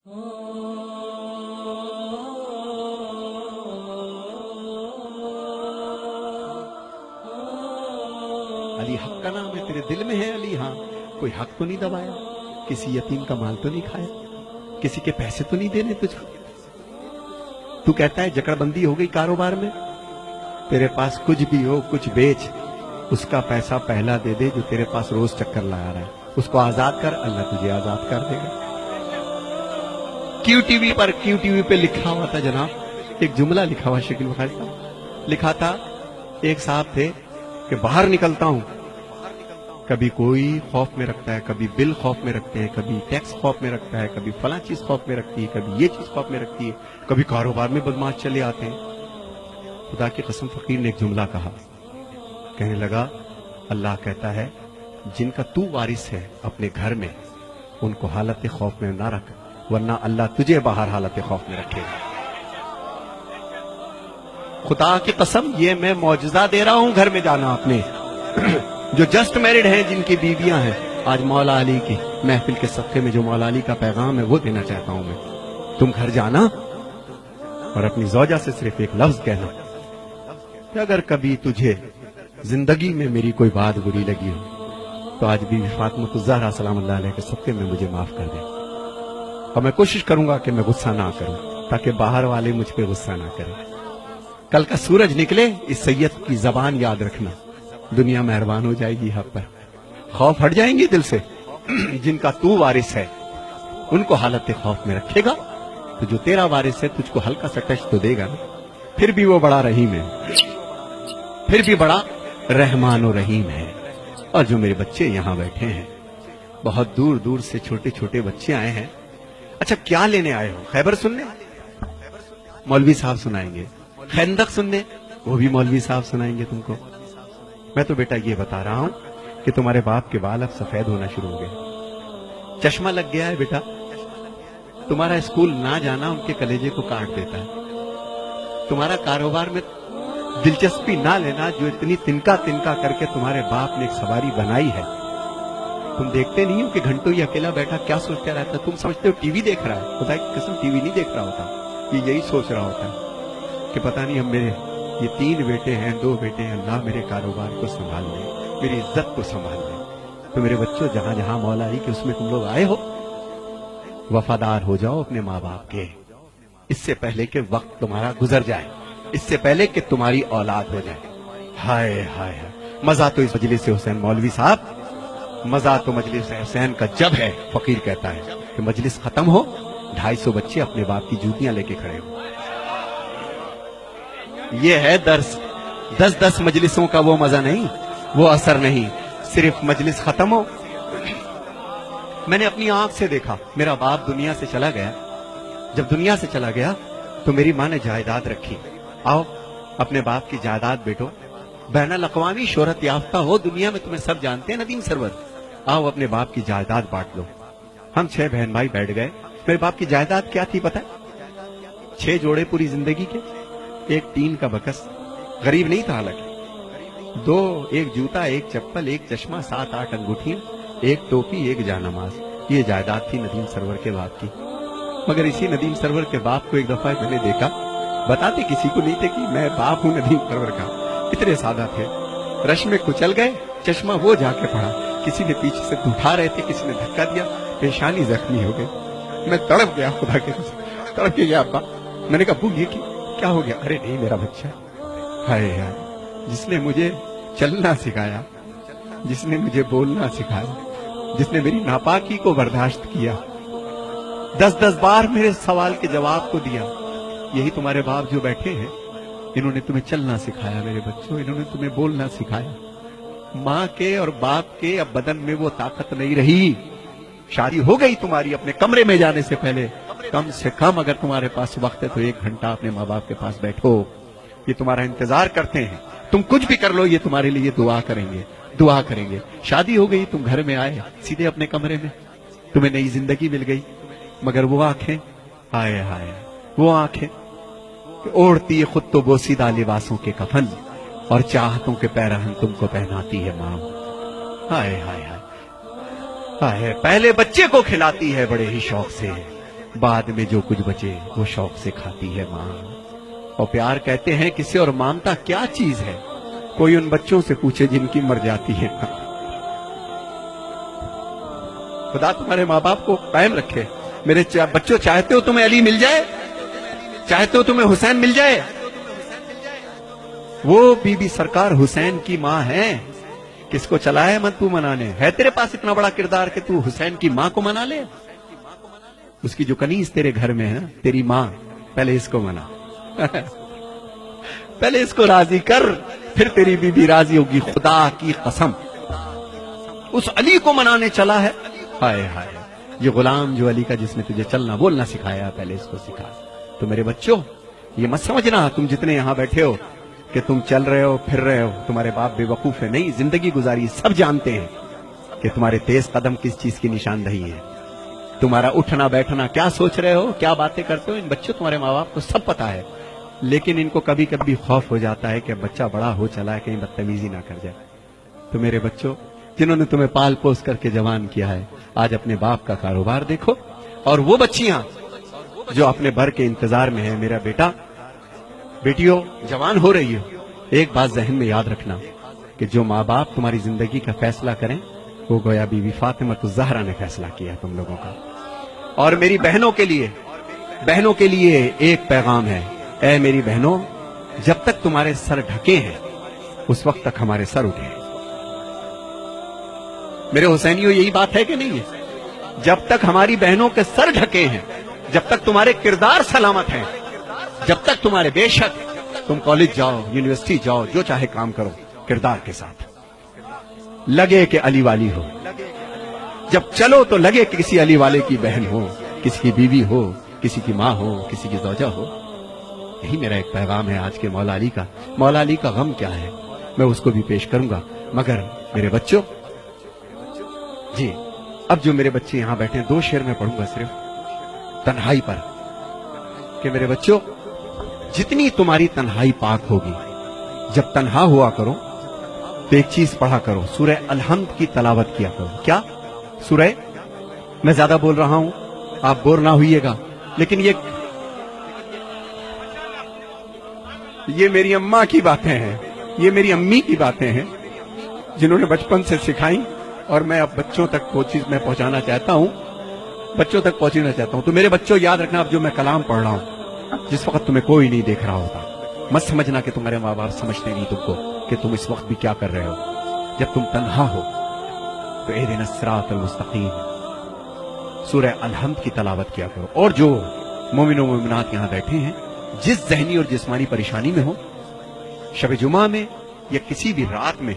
علی حق کا نام ہے، تیرے دل میں ہے علی؟ ہاں، کوئی حق تو نہیں دبایا، کسی یتیم کا مال تو نہیں کھایا، کسی کے پیسے تو نہیں دینے تجھ کو؟ تو کہتا ہے جکڑ بندی ہو گئی کاروبار میں، تیرے پاس کچھ بھی ہو، کچھ بیچ، اس کا پیسہ پہلا دے دے جو تیرے پاس روز چکر لگا رہا ہے، اس کو آزاد کر، اللہ تجھے آزاد کر دے گا۔ کیو ٹی وی پہ لکھا ہوا تھا جناب، ایک جملہ لکھا ہوا شکیل بخاری صاحب، لکھا تھا ایک صاحب تھے کہ باہر نکلتا ہوں، کبھی کوئی خوف میں رکھتا ہے، کبھی بل خوف میں رکھتے ہیں، کبھی ٹیکس خوف میں رکھتا ہے، کبھی فلاں چیز خوف میں رکھتی ہے، کبھی یہ چیز خوف میں رکھتی ہے، کبھی کاروبار میں بدماش چلے آتے ہیں۔ خدا کی قسم فقیر نے ایک جملہ کہا، کہنے لگا اللہ کہتا ہے جن کا تو وارث ہے اپنے گھر میں ان کو حالت خوف میں نہ رکھ، ورنہ اللہ تجھے باہر حالت خوف میں رکھے گا۔ خدا کی قسم یہ میں معجزہ دے رہا ہوں گھر میں جانا اپنے جو جسٹ میرڈ ہیں، جن کی بیویاں ہیں، آج مولا علی کی محفل کے صفحے میں جو مولا علی کا پیغام ہے وہ دینا چاہتا ہوں میں۔ تم گھر جانا اور اپنی زوجہ سے صرف ایک لفظ کہنا کہ اگر کبھی تجھے زندگی میں میری کوئی بات بری لگی ہو تو آج بی بی فاطمہ الزہرا سلام اللہ علیہ کے صدقے میں مجھے معاف کر دے، اور میں کوشش کروں گا کہ میں غصہ نہ کروں تاکہ باہر والے مجھ پہ غصہ نہ کریں۔ کل کا سورج نکلے اس سید کی زبان یاد رکھنا، دنیا مہربان ہو جائے گی حق پر، خوف ہٹ جائیں گے دل سے۔ جن کا تو وارث ہے ان کو حالت خوف میں رکھے گا تو جو تیرا وارث ہے تجھ کو ہلکا سا ٹچ تو دے گا نا، پھر بھی وہ بڑا رحیم ہے، پھر بھی بڑا رحمان و رحیم ہے۔ اور جو میرے بچے یہاں بیٹھے ہیں، بہت دور دور سے چھوٹے چھوٹے بچے آئے ہیں، اچھا کیا لینے آئے ہو؟ خیبر سننے؟ مولوی صاحب سنائیں گے۔ خندق سننے؟ وہ بھی مولوی صاحب سنائیں گے تم کو۔ میں تو بیٹا یہ بتا رہا ہوں کہ تمہارے باپ کے بال اب سفید ہونا شروع ہو گئے، چشمہ لگ گیا ہے بیٹا، تمہارا اسکول نہ جانا ان کے کلیجے کو کاٹ دیتا ہے، تمہارا کاروبار میں دلچسپی نہ لینا جو اتنی تنکا کر کے تمہارے باپ نے ایک سواری بنائی ہے، تم دیکھتے نہیں ہو کہ گھنٹوں یہ اکیلا بیٹھا کیا سوچتا رہتا ہے؟ تم سمجھتے ہو ٹی وی دیکھ رہا ہے، خدا کی قسم ٹی وی نہیں دیکھ رہا ہوتا، یہ یہی سوچ رہا ہوتا ہے کہ پتہ نہیں ہم میرے یہ 3 بیٹے ہیں 2 بیٹے ہیں، اللہ میرے کاروبار کو سنبھال لے، میری عزت کو سنبھال لے۔ تو میرے بچوں جہاں جہاں مولا علی کہ اس میں تم لوگ آئے ہو، وفادار ہو جاؤ اپنے ماں باپ کے، اس سے پہلے کہ وقت تمہارا گزر جائے، اس سے پہلے کہ تمہاری اولاد ہو جائے۔ ہائے ہائے ہائے، مزہ تو اس مجلس حسین مولوی صاحب، مزہ تو مجلس حسین کا جب ہے، فقیر کہتا ہے کہ مجلس ختم ہو 250 بچے اپنے باپ کی جوتیاں لے کے کھڑے ہو۔ یہ ہے درس، 10 مجلسوں کا وہ مزہ نہیں، وہ اثر نہیں، صرف مجلس ختم ہو۔ میں نے اپنی آنکھ سے دیکھا، میرا باپ دنیا سے چلا گیا، جب دنیا سے چلا گیا تو میری ماں نے جائیداد رکھی، آؤ اپنے باپ کی جائیداد بیٹو، بین الاقوامی شہرت یافتہ ہو دنیا میں، تمہیں سب جانتے ہیں ندیم سرور، آؤ اپنے باپ کی جائیداد بانٹ لو۔ ہم 6 بہن بھائی بیٹھ گئے۔ میرے باپ کی جائیداد کیا تھی پتہ ہے؟ 6 جوڑے پوری زندگی کے، ایک ٹین کا بکس، غریب نہیں تھا حالانکہ، 2 ایک جوتا، ایک چپل، ایک چشمہ، 7-8 انگوٹھیاں، ایک ٹوپی، ایک جانماز، یہ جائیداد تھی ندیم سرور کے باپ کی۔ مگر اسی ندیم سرور کے باپ کو ایک دفعہ میں نے دیکھا، بتاتے کسی کو نہیں تھے کہ میں باپ ہوں ندیم سرور کا، اتنے سادہ تھے، رش میں کچل گئے، چشمہ وہ جا کے پڑا، کسی نے پیچھے سے اٹھا رہے تھے، کسی نے دھکا دیا، پیشانی زخمی ہو گئی، میں تڑپ گیا، خدا کے قسم تڑپ کے گیا ابا۔ میں نے کہا ابو یہ کیا ہو گیا؟ ارے نہیں میرا بچہ، ہائے ہائے، جس نے مجھے چلنا سکھایا، جس نے مجھے بولنا سکھایا، جس نے میری ناپاکی کو برداشت کیا، 10 بار میرے سوال کے جواب کو دیا، یہی تمہارے باپ جو بیٹھے ہیں، انہوں نے تمہیں چلنا سکھایا میرے بچوں، انہوں نے تمہیں بولنا سکھایا۔ ماں کے اور باپ کے اب بدن میں وہ طاقت نہیں رہی، شادی ہو گئی تمہاری، اپنے کمرے میں جانے سے پہلے کم سے کم اگر تمہارے پاس وقت ہے تو 1 گھنٹہ اپنے ماں باپ کے پاس بیٹھو، یہ تمہارا انتظار کرتے ہیں، تم کچھ بھی کر لو یہ تمہارے لیے دعا کریں گے، دعا کریں گے۔ شادی ہو گئی، تم گھر میں آئے سیدھے اپنے کمرے میں، تمہیں نئی زندگی مل گئی، مگر وہ آنکھیں، ہائے ہائے، وہ آنکھیں اوڑھتی ہے خود تو بوسیدہ لباسوں کے کفن، اور چاہتوں کے پیرہن تم کو پہناتی ہے ماں، ہائے ہائے ہائے ہائے، پہلے بچے کو کھلاتی ہے بڑے ہی شوق سے، بعد میں جو کچھ بچے وہ شوق سے کھاتی ہے ماں. اور پیار کہتے ہیں کسے اور مامتا کیا چیز ہے؟ کوئی ان بچوں سے پوچھے جن کی مر جاتی ہے. خدا تمہارے ماں باپ کو قائم رکھے. میرے بچوں، چاہتے ہو تمہیں علی مل جائے؟ چاہتے ہو تمہیں حسین مل جائے؟ وہ بی بی سرکار حسین کی ماں ہے. کس کو چلا ہے من تو منانے؟ ہے تیرے پاس اتنا بڑا کردار کہ تو حسین کی ماں کو منا لے؟ اس کی جو کنیز تیرے گھر میں ہے نا، تیری ماں، پہلے اس کو منا. پہلے اس کو راضی کر، پھر تیری بی بی راضی ہوگی. خدا کی قسم اس علی کو منانے چلا ہے. ہائے ہائے، یہ غلام جو علی کا، جس نے تجھے چلنا بولنا سکھایا، پہلے اس کو سکھا. تو میرے بچوں، یہ مت سمجھنا تم جتنے یہاں بیٹھے ہو کہ تم چل رہے ہو پھر رہے ہو، تمہارے باپ بے وقوف ہے. نہیں، زندگی گزاری، سب جانتے ہیں کہ تمہارے تیز قدم کس چیز کی نشاندہی ہے. تمہارا اٹھنا بیٹھنا، کیا سوچ رہے ہو، کیا باتیں کرتے ہو، ان بچوں تمہارے ماں باپ کو سب پتا ہے. لیکن ان کو کبھی کبھی خوف ہو جاتا ہے کہ بچہ بڑا ہو چلا ہے، کہیں بدتمیزی نہ کر جائے. تو میرے بچوں، جنہوں نے تمہیں پال پوس کر کے جوان کیا ہے، آج اپنے باپ کا کاروبار دیکھو. اور وہ بچیاں جو اپنے بھر کے انتظار میں ہیں، میرا بیٹا، بیٹیوں جوان ہو رہی ہو، ایک بات ذہن میں یاد رکھنا کہ جو ماں باپ تمہاری زندگی کا فیصلہ کریں، وہ گویا بی بی فاطمہ الزہرا نے فیصلہ کیا تم لوگوں کا. اور میری بہنوں کے لیے ایک پیغام ہے. اے میری بہنوں، جب تک تمہارے سر ڈھکے ہیں اس وقت تک ہمارے سر اٹھے ہیں. میرے حسینیوں، یہی بات ہے کہ نہیں ہے؟ جب تک ہماری بہنوں کے سر ڈھکے ہیں، جب تک تمہارے کردار سلامت ہیں، جب تک تمہارے، بے شک تم کالج جاؤ، یونیورسٹی جاؤ، جو چاہے کام کرو، کردار کے ساتھ لگے کہ علی والی ہو. جب چلو تو لگے کہ کسی علی والے کی بہن ہو، کسی کی بیوی ہو، کسی کی ماں ہو، کسی کی زوجہ ہو. یہی میرا ایک پیغام ہے آج کے مولا علی کا. مولا علی کا غم کیا ہے میں اس کو بھی پیش کروں گا. مگر میرے بچوں، جی اب جو میرے بچے یہاں بیٹھے ہیں، 2 شعر میں پڑھوں گا صرف تنہائی پر، کہ میرے بچوں، جتنی تمہاری تنہائی پاک ہوگی، جب تنہا ہوا کرو تو ایک چیز پڑھا کرو، سورہ الحمد کی تلاوت کیا کرو. کیا سورہ؟ میں زیادہ بول رہا ہوں، آپ بور نہ ہوئیے گا، لیکن یہ میری اماں کی باتیں ہیں، یہ میری امی کی باتیں ہیں، جنہوں نے بچپن سے سکھائی، اور میں اب بچوں تک وہ چیز میں پہنچانا چاہتا ہوں، بچوں تک پہنچنا چاہتا ہوں. تو میرے بچوں، یاد رکھنا، اب جو میں کلام پڑھ رہا ہوں، جس وقت تمہیں کوئی نہیں دیکھ رہا ہوتا، مت سمجھنا کہ تمہارے ماں باپ سمجھتے نہیں تم کو کہ تم اس وقت بھی کیا کر رہے ہو. جب تم تنہا ہو تو اہدنا الصراط المستقیم، سورہ الحمد کی تلاوت کیا کرو. اور جو مومن و مومنات یہاں بیٹھے ہیں، جس ذہنی اور جسمانی پریشانی میں ہو، شب جمعہ میں یا کسی بھی رات میں،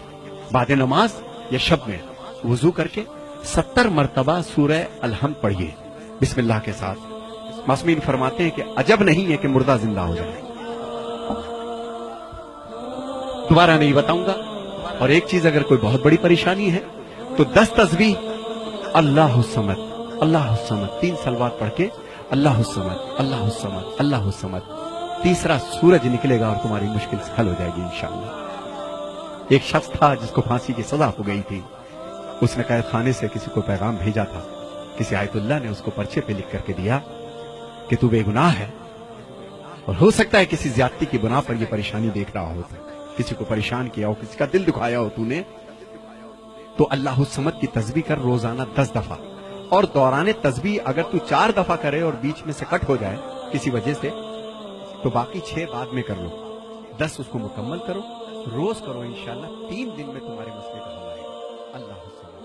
بعد نماز یا شب میں، وضو کر کے 70 مرتبہ سورہ الحمد پڑھیے بسم اللہ کے ساتھ. معصومین فرماتے ہیں کہ عجب نہیں ہے کہ مردہ زندہ ہو جائے. دوبارہ نہیں بتاؤں گا. اور ایک چیز، اگر کوئی بہت بڑی پریشانی ہے تو 10 تسبیح اللہ الصمد، اللہ الصمد، 3 صلوات پڑھ کے اللہ الصمد، اللہ الصمد، اللہ الصمد. تیسرا سورج نکلے گا اور تمہاری مشکل حل ہو جائے گی انشاءاللہ. ایک شخص تھا جس کو پھانسی کی سزا ہو گئی تھی. اس نے قید خانے سے کسی کو پیغام بھیجا تھا. کسی آیت اللہ نے اس کو پرچے پہ لکھ کر کے دیا کہ تو بے گناہ ہے، اور ہو سکتا ہے کسی زیادتی کی بنا پر یہ پریشانی دیکھ رہا ہو، کسی کو پریشان کیا ہو، کسی کا دل دکھایا ہو تو نے، تو اللہ الصمد کی تسبیح کر روزانہ 10 دفعہ. اور دوران تسبیح اگر تو 4 دفعہ کرے اور بیچ میں سے کٹ ہو جائے کسی وجہ سے، تو باقی 6 بعد میں کر لو. 10 اس کو مکمل کرو، روز کرو، انشاءاللہ 3 دن میں تمہارے مسئلے کا حل آئے گا. اللہ حافظ.